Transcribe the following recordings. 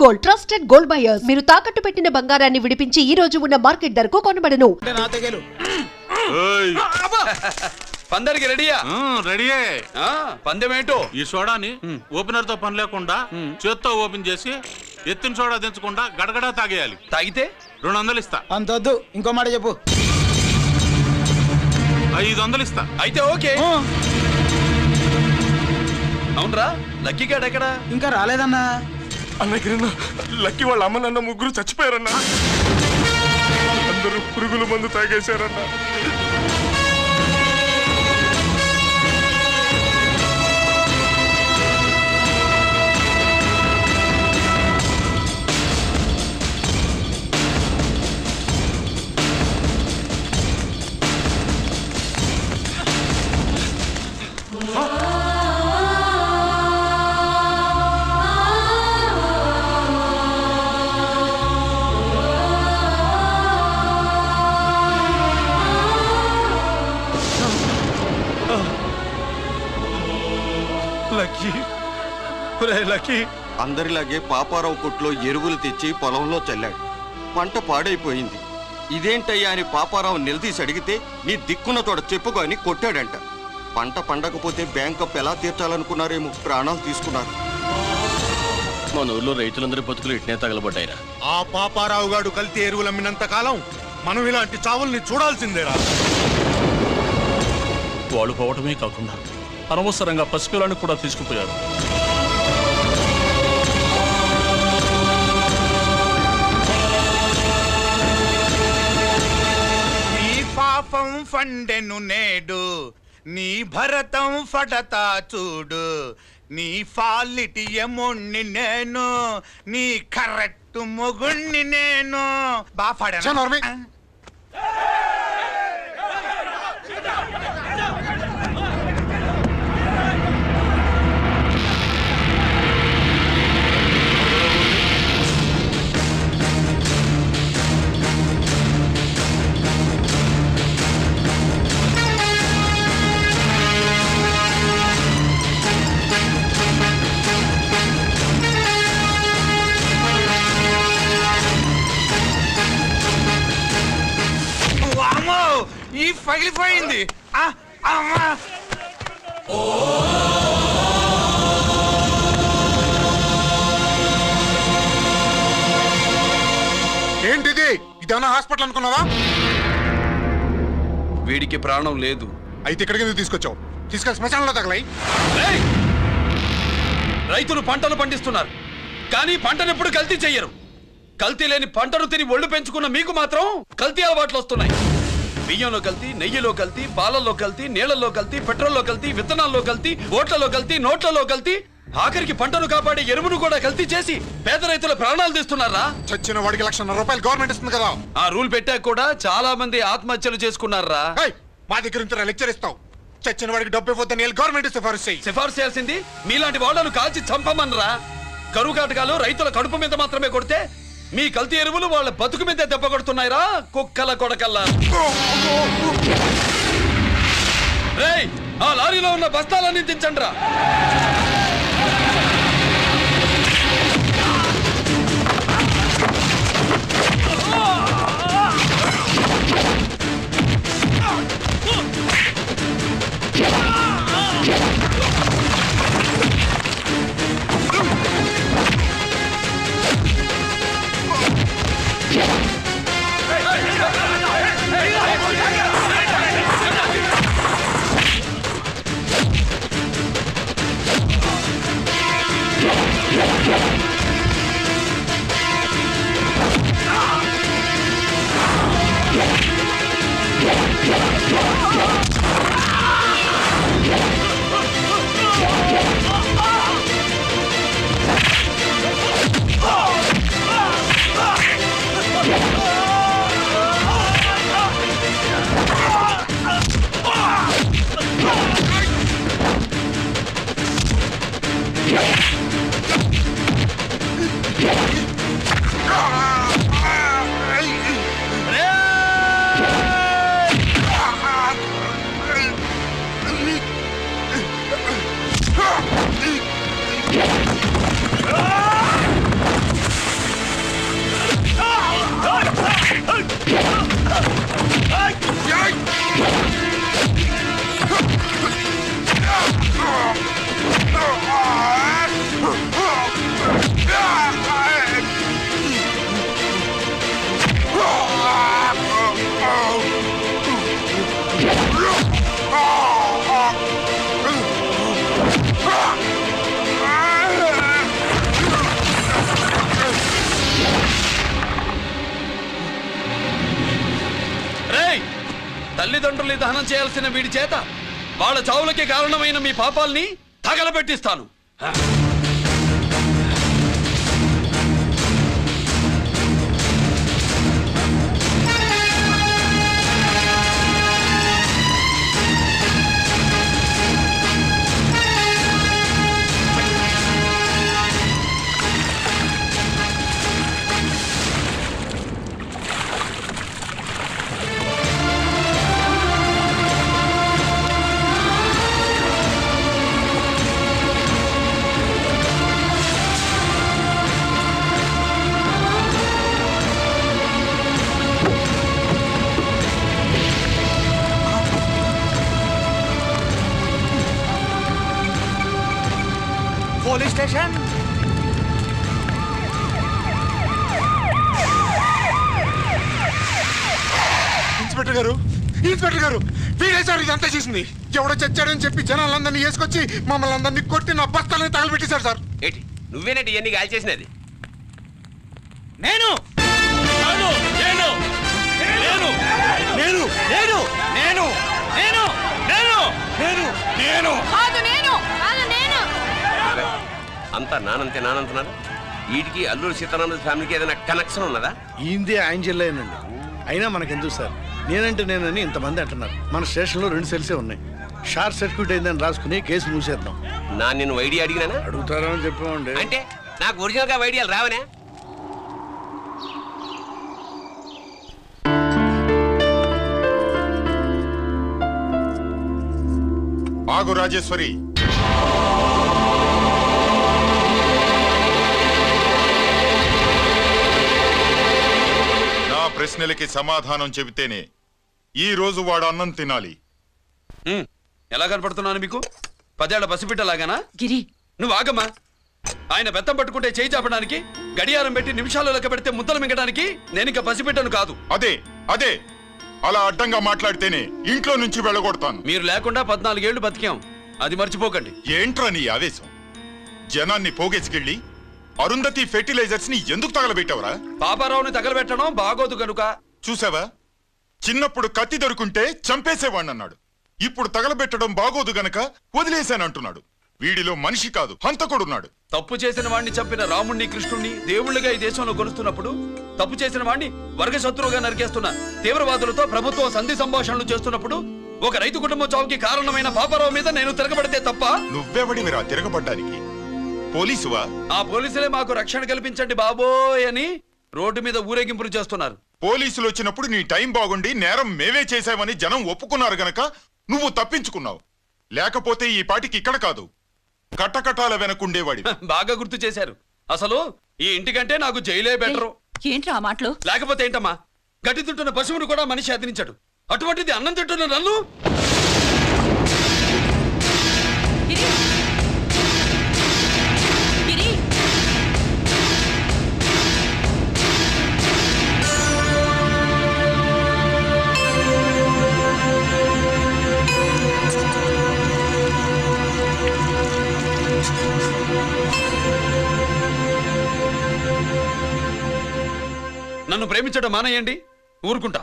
Gold, trusted gold buyers. మీరు తాకట్టు పెట్టిన బంగారాన్ని విడిపించి ఈ రోజు ఉన్న మార్కెట్ ధరకు కొనబడను. పందరికి రెడీయా? రెడీయే. పందెమేంటో? ఈ సోడాని ఓపెనర్ తో పని లేకుండా చేత్తో ఓపెన్ చేసి ఎత్తిన సోడా దించకుండా గడగడా తాగేయాలి. తాగితే 200 ఇస్తా. అంతొద్దు, ఇంకో మాట చెప్పు. 500 ఇస్తా. అయితే ఓకే. అవునరా, లక్కీ గాడు ఎక్కడా? ఇంకా రాలేదన్నా. అన్నగిరిన లక్కీ వాళ్ళ అమ్మ నాన్న ముగ్గురు చచ్చిపోయారన్నా. అందరూ పురుగుల మందు తాగేశారన్నా. లక్కీ అందరిలాగే పాపారావు కొట్లో ఎరువులు తెచ్చి పొలంలో చల్లాడు. పంట పాడైపోయింది. ఇదేంటయ్యా అని పాపారావు నిలదీసి అడిగితే నీ దిక్కున్న తోడ చెప్పుకో అని కొట్టాడంట. పంట పండకపోతే బ్యాంక్ అప్పు ఎలా తీర్చాలనుకున్నారేమో ప్రాణాలు తీసుకున్నారు. మన ఊర్లో రైతులందరి బతుకులు ఇట్నే తగలబడ్డాయిరా. ఆ పాపారావు గారు కల్తీ ఎరువులు అమ్మినంత కాలం మనం ఇలాంటి చావుల్ని చూడాల్సిందేరా. వాళ్ళు పోవటమే కాకుండా అనవసరంగా పసిపిల్లని కూడా తీసుకుపోయారు. నీ పాపం ఫండెను నేడు, నీ భరతం ఫడతా చూడు. నీ ఫాలిటి ఎముణ్ణి నేను, నీ కరెక్ట్ మొగుణ్ణి నేను. బాఫాడా ఈ పగిలిపోయింది. ఏంటిది? ఇదేమన్నా హాస్పిటల్ అనుకున్నావా? వీడికి ప్రాణం లేదు. అయితే ఇక్కడికి ఎందుకు తీసుకొచ్చావు? తీసుకెళ్ళి శ్మశానంలో తగలై. రైతులు పంటలు పండిస్తున్నారు, కానీ పంటను ఎప్పుడు కల్తీ చెయ్యరు. కల్తీ లేని పంటను తిని ఒళ్ళు పెంచుకున్న మీకు మాత్రం కల్తీ అలవాట్లు వస్తున్నాయి. బియ్యంలో కల్తీ, నెయ్యిలో కల్తీ, పాలల్లో కల్తీ, నీళ్లలో కల్తీ, పెట్రోల్లో కల్తీ, విత్తనాల్లో కల్తీ, ఓట్లలో కల్తీ, నోట్లలో కల్తీ, ఆఖరికి పంటను కాపాడే ఎరువును కూడా కల్తీ చేసి పేద రైతుల ప్రాణాలు తీస్తున్నారా? చచ్చిన వాడికి ₹1,00,000 గవర్నమెంట్ ఇస్తుంది కదా. ఆ రూల్ పెట్టాక కూడా చాలా మంది ఆత్మహత్యలు చేసుకున్నారా? మా దగ్గర ఇంత లెక్చర్ ఇస్తావు. చచ్చిన వాడికి డబ్బు ఇవ్వద్దని గవర్నమెంట్ సిఫారసు చేయి. సిఫార్సు చేయాల్సింది మీలాంటి వాళ్ళను కాల్చి చంపమనరా? కరువు కాటకాలు రైతుల కడుపు మీద మాత్రమే కొడితే మీ కల్తీ ఎరువులు వాళ్ళ బతుకు మీద దెబ్బ కొడుతున్నాయిరా కుక్కల కొడకల్లా. రేయ్, ఆ లారీలో ఉన్న బస్తాలన్నీ దించండిరా. తల్లిదండ్రుల్ని దహనం చేయాల్సిన వీడి చేత వాళ్ళ చావులకి కారణమైన మీ పాపాల్ని తగలబెట్టిస్తాను. Police station. ఇన్స్పెక్టర్ గారు, ఇన్స్పెక్టర్ గారు, వీడే సార్ ఇదంతా చేసింది. ఎవడో చచ్చాడని చెప్పి జనాలందరినీ వేసుకొచ్చి మమ్మల్ని అందరినీ కొట్టి నా బస్తాలని తగలబెట్టేశారు సార్. ఏంటి నువ్వేనటి ఇవన్నీ గాలి చేసినది? నేను నేను నేను నేను నేను నేను నేను నేను నేను నేను నేను అంతా నానంతే నానంటున్నారు. వీటికి అల్లూరు సీతారామరాజు ఫ్యామిలీకి ఏదైనా కనెక్షన్ ఉన్నదా? ఈందే ఆయన జిల్లానండి. అయినా మనకెందుకు సార్, నేనంటే నేనని ఇంతమంది అంటున్నారు. మన స్టేషన్లో 2 సెల్సే ఉన్నాయి. షార్ట్ సర్క్యూట్ అయిందని రాసుకుని కేసు మూసేద్దాం. నా నిన్ను ఐడియా అడిగినానా? అడుగుతారని చెప్పామండి. అంటే నాకు ఒరిజినల్ గా ఐడియాలు రావనే? ఆగు రాజేశ్వరి, నా ప్రశ్నలకి సమాధానం చెబితేనే ఈ రోజు వాడు అన్నం తినాలి. ఎలా కనపడుతున్నాను మీకు? 10 ఏళ్ల పసిబిడ్డలాగానా? గిరి, నువ్వు ఆగమ్మా. ఆయన బెత్తం పట్టుకుంటే చేయి చాపడానికి, గడియారం పెట్టి నిమిషాలు లెక్క పెడితే ముద్దలు మింగడానికి నేను ఇంకా పసిబిడ్డను కాదు. అదే అదే అలా అడ్డంగా మాట్లాడితేనే ఇంట్లో నుంచి వెళ్ళగొడతాను. మీరు లేకుండా 14 ఏళ్లు బతికాం, అది మర్చిపోకండి. ఏంట్రా నీ ఆవేశం? జనాన్ని పోగేసుకెళ్ళి అరుంధతి ఫెర్టిలైజర్స్ ని ఎందుకు తగలబెట్టావురా? పాపారావుని తగలబెట్టడం బాగోదు కనుక. చూసావా, చిన్నప్పుడు కత్తి దొరుకుంటే చంపేసేవాణ్ణన్నాడు. ఇప్పుడు తగలబెట్టడం బాగోదు గనక వదిలేశానంటున్నాడు. వీడిలో మనిషి కాదు, హంతకుడున్నాడు. తప్పు చేసిన వాడిని చంపిన రాముణ్ణి కృష్ణుణ్ణి దేవుళ్ళుగా ఈ దేశంలో కొలుస్తున్నప్పుడు, తప్పు చేసిన వాడిని వర్గశత్రువుగా నరికేస్తున్న తీవ్రవాదులతో ప్రభుత్వం సంధి సంభాషణలు చేస్తున్నప్పుడు, ఒక రైతు కుటుంబం చావుకి కారణమైన పాపారావు మీద నేను తిరగబడితే తప్ప? నువ్వెవడివిరా తిరగబడ్డానికి? పోలీసువా? ఆ పోలీసులే మాకు రక్షణ కల్పించండి బాబోయ్ అని రోడ్డు మీద ఊరేగింపులు చేస్తున్నారు. పోలీసులు వచ్చినప్పుడు నీ టైం బాగుండి నేరం మేమే చేశామని జనం ఒప్పుకున్నారు గనక నువ్వు తప్పించుకున్నావు. లేకపోతే ఈ పాటికి ఇక్కడ కాదు, కట్టకటాల వెనకుండేవాడి. బాగా గుర్తు చేశారు. అసలు ఈ ఇంటికంటే నాకు జైలే బెటరు. ఏంట్రా ఆ మాటలు? లేకపోతే ఏంటమ్మా, గడ్డి తింటున్న పశువును కూడా మనిషి అదిరించాడు. అటువంటిది అన్నం తింటున్న నన్ను? గిరి, గిరి, నన్ను ప్రేమించడం మానేయండి, ఊరుకుంటా.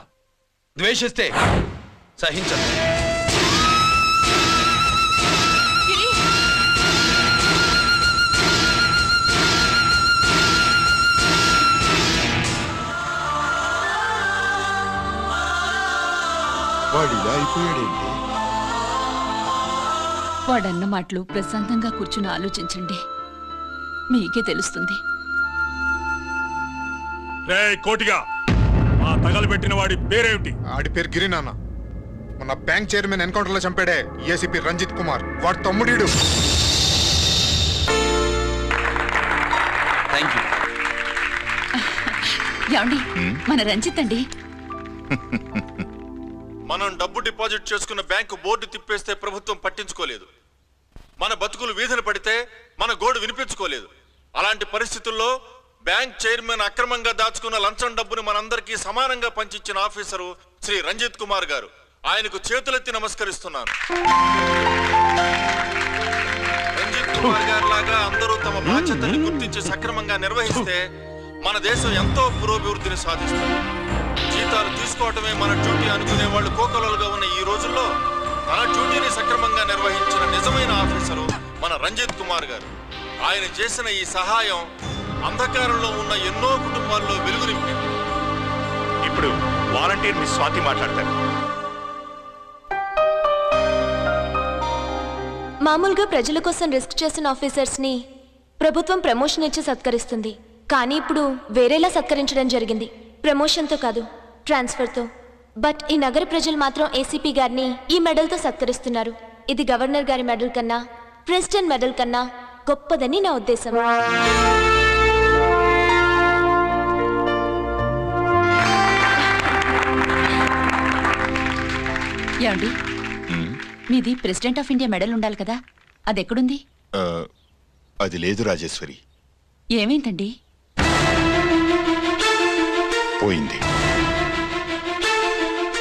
ద్వేషిస్తే సహించను. గిరి. వాడిలా అయిపోయాడేంటి? వాడన్న మాటలు ప్రశాంతంగా కూర్చుని ఆలోచించండి, మీకే తెలుస్తుంది. రే కోటిగా, ఆ తగలబెట్టిన వాడి పేరేమిటి? ఆడి పేరు గిరినాన్న. మన బ్యాంక్ చైర్మన్ ఎన్కౌంటర్ లో చంపాడే ఏసీపీ రంజిత్ కుమార్, వాడు తమ్ముడీడు. Thank you. ఏమండి, మన రంజిత్ అండి. మనం డబ్బు డిపాజిట్ చేసుకున్న బ్యాంకు బోర్డు తిప్పేస్తే ప్రభుత్వం పట్టించుకోలేదు. మన బతుకులు వీధులు పడితే మన గోడు వినిపించుకోలేదు. అలాంటి పరిస్థితుల్లో బ్యాంక్ చైర్మన్ అక్రమంగా దాచుకున్న లంచం డబ్బును మనందరికీ సమానంగా పంచిచ్చిన ఆఫీసరు శ్రీ రంజిత్ కుమార్ గారు. ఆయనకు చేతులెత్తి నమస్కరిస్తున్నాను. రంజిత్ కుమార్ గారు లాగా అందరూ తమ బాధ్యతని గుర్తించి సక్రమంగా నిర్వహిస్తే మన దేశం ఎంతో పురోభివృద్ధిని సాధిస్తుంది. జీతాలు తీసుకోవటమే మన డ్యూటీ అనుకునే వాళ్ళు కోకొలలుగా ఉన్న ఈ రోజుల్లో తన డ్యూటీని సక్రమంగా నిర్వహించిన నిజమైన ఆఫీసరు మన రంజిత్ కుమార్ గారు. ఆయన చేసిన ఈ సహాయం అంధకారంలో ఉన్న ఎన్నో కుటుంబాల్లో వెలుగు నింపింది. ఇప్పుడు వాలంటీర్ మిస్ స్వాతి మాట్లాడతారు. మామూలుగా ప్రజల కోసం రిస్క్ చేసిన ఆఫీసర్స్ ని ప్రభుత్వం ప్రమోషన్ ఇచ్చి సత్కరిస్తుంది. కానీ ఇప్పుడు వేరేలా సత్కరించడం జరిగింది. ప్రమోషన్తో కాదు, ట్రాన్స్ఫర్తో. బట్ ఈ నగర ప్రజలు మాత్రం ఏసీపీ గారిని ఈ మెడల్తో సత్కరిస్తున్నారు. ఇది గవర్నర్ గారి మెడల్ కన్నా, ప్రెసిడెంట్ మెడల్ కన్నా గొప్పదని నా ఉద్దేశం. ఏమండి, మీది ప్రెసిడెంట్ ఆఫ్ ఇండియా మెడల్ ఉండాలి కదా, అది ఎక్కడుంది? అది లేదు రాజేశ్వరి. ఏమైందండి? పోయింది,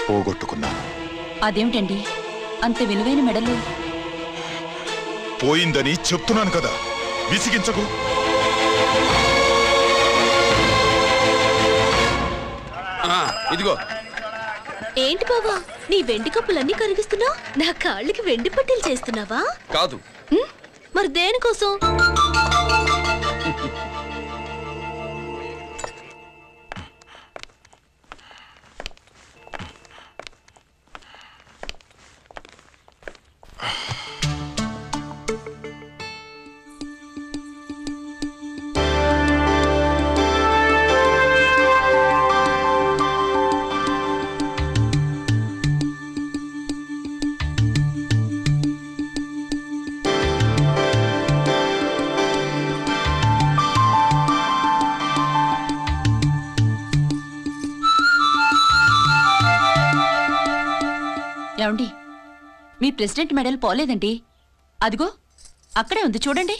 పోగొట్టుకున్నాను. అదేమిటండి అంత విలువైన మెడలు? పోయిందని చెప్తున్నాను కదా, విసిగించకు. ఇదిగో. ఏంటి బావా, నీ వెండి కప్పులన్నీ కరిగిస్తున్నావు? నా కాళ్ళకి వెండి పట్టీలు చేస్తున్నావా? కాదు. మరి దేనికోసం? ఏమండి, మీ ప్రెసిడెంట్ మెడల్ పోలేదండి, అదిగో అక్కడే ఉంది చూడండి.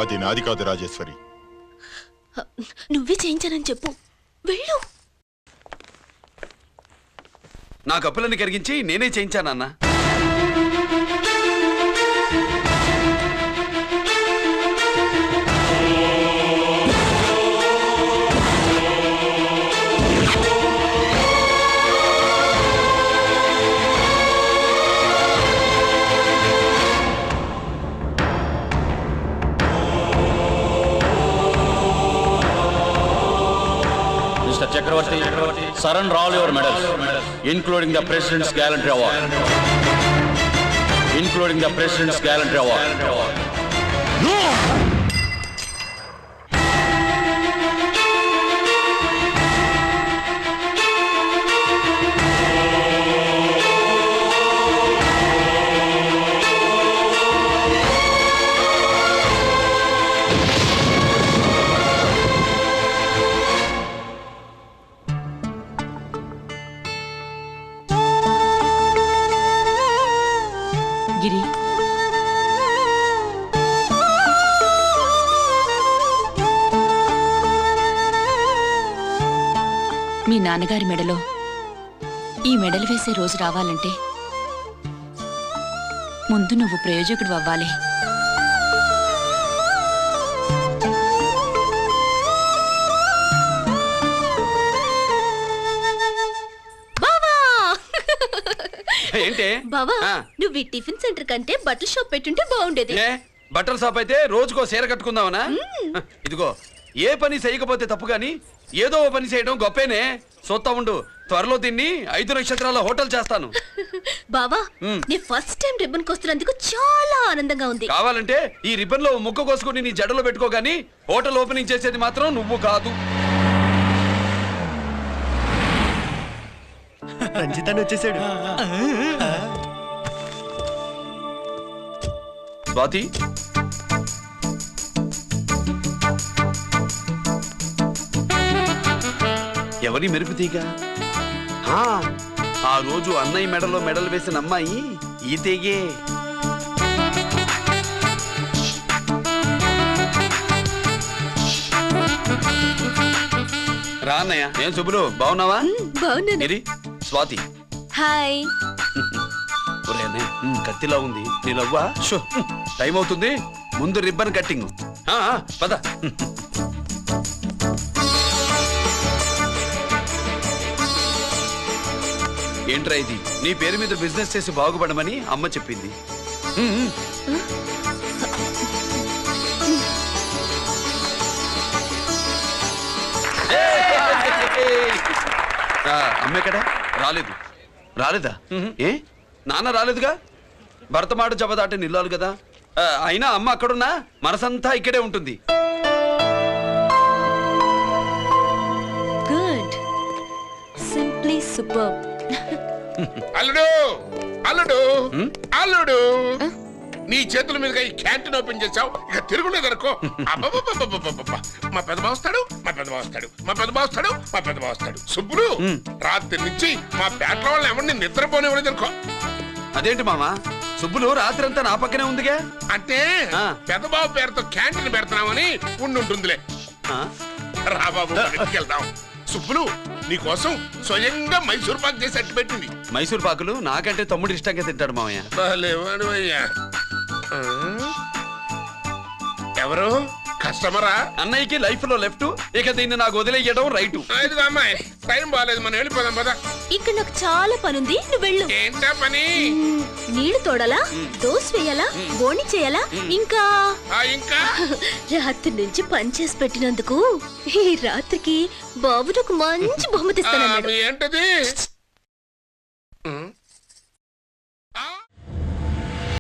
అది నాది కాదు రాజేశ్వరి. నువ్వే చేయించానని చెప్పు, వెళ్ళు. నా కప్పులన్నీ కరిగించి నేనే చేయించానన్నా. Chakravarti, surrender all your medals, including the President's Gallantry Award. Including the President's Gallantry Award. No! గిరి, మీ నాన్నగారి మెడలో ఈ మెడలు వేసే రోజు రావాలంటే ముందు నువ్వు ప్రయోజకుడు అవ్వాలి. ఏంటి బావా, నువ్వు ఈ టిఫిన్ సెంటర్ కంటే బట్టల షాప్ పెట్టుంటే బాగుండేది. బట్టల షాప్ అయితే రోజుకో చీర కట్టుకుందామనా? ఇదిగో, ఏ పని చేయకపోతే తప్పు గాని ఏదో ఓ పని చేయడం గొప్పేనే. సొత్తా ఉండు, త్వరలో దీన్ని 5 నక్షత్రాల హోటల్ చేస్తాను. బావా, నీ ఫస్ట్ టైం రిబ్బన్ కోస్తున్నందుకు చాలా ఆనందంగా ఉంది. కావాలంటే ఈ రిబ్బన్ లో ముక్క కోసుకుని నీ జడలో పెట్టుకోగాని హోటల్ ఓపెనింగ్ చేసేది మాత్రం నువ్వు కాదు. రంజిత్ వచ్చేసాడు. స్వాతి, ఎవరి మెరుపు తీగ? ఆ రోజు అన్నయ్య మెడలో మెడలు వేసిన అమ్మాయి ఈ తీగే. రా అన్నయ్య. ఏం సుబ్బులు, బాగున్నావా? బాగున్నాను. స్వాతి, హాయ్. కత్తిలా ఉంది నీ లవ్వా? టైం అవుతుంది, ముందు రిబ్బన్ కట్టింగ్. పద. ఏంట్రా ఇది? నీ పేరు మీద బిజినెస్ చేసి బాగుపడమని అమ్మ చెప్పింది. అమ్మ ఎక్కడా? రాలేదా? ఏ నాన్న రాలేదుగా? భర్త మాట జబదాటే నిల్లాలు కదా. అయినా అమ్మ అక్కడున్నా మనసంతా ఇక్కడే ఉంటుంది. Good, simply super. అల్లుడు అల్లుడు అల్లుడు, నీ చేతుల మీదుగా ఈ క్యాంటీన్ ఓపెన్ చేసావు, ఇక తిరుగులేదనుకో. మా పెద్ద బావస్తాడు, మా పెద్ద బావస్తాడు, మా పెద్ద బావస్తాడు, మా పెద్ద బావస్తాడు. సుబ్బులు రాత్రి నుంచి మా పేటలో వాళ్ళు ఎవరిని నిద్రపోనివ్వలేదనుకో. అదేంటి మామా, సుబ్బులు రాత్రంతా నా పక్కనే ఉందిగా? అంటే పెద్ద బావ పేరుతో క్యాంటీన్ పెడుతున్నామని ఉండుంటుందిలే. రా బాబు, వెళ్దాం. సుబ్బులు నీకోసం స్వయంగా మైసూర్ పాక్ చేసి అట్టు పెట్టింది. మైసూర్ పాకులు నాకంటే తమ్ముడు ఇష్టంగా తింటాడు మామయ్య. ఎవరు కస్టమరా? అన్నయ్యకి లైఫ్ లో లెఫ్ట్, ఇక దీన్ని నాకు వదిలేయడం రైట్. అమ్మాయి టైం బాగాలేదు, మనం వెళ్ళిపోదాం పద. ఇక్కడ నాకు చాలా పనుంది, నువ్వు వెళ్ళు. ఏంటా పని? నీళ్లు తోడాలా, దోశ వేయాలా, బోణి చేయాలా, ఇంకా రాత్రి నుంచి పని చేసి పెట్టినందుకు ఈ రాత్రికి బాబు నాకు మంచి బహుమతి ఇస్తానన్నాడు. ఏంటది?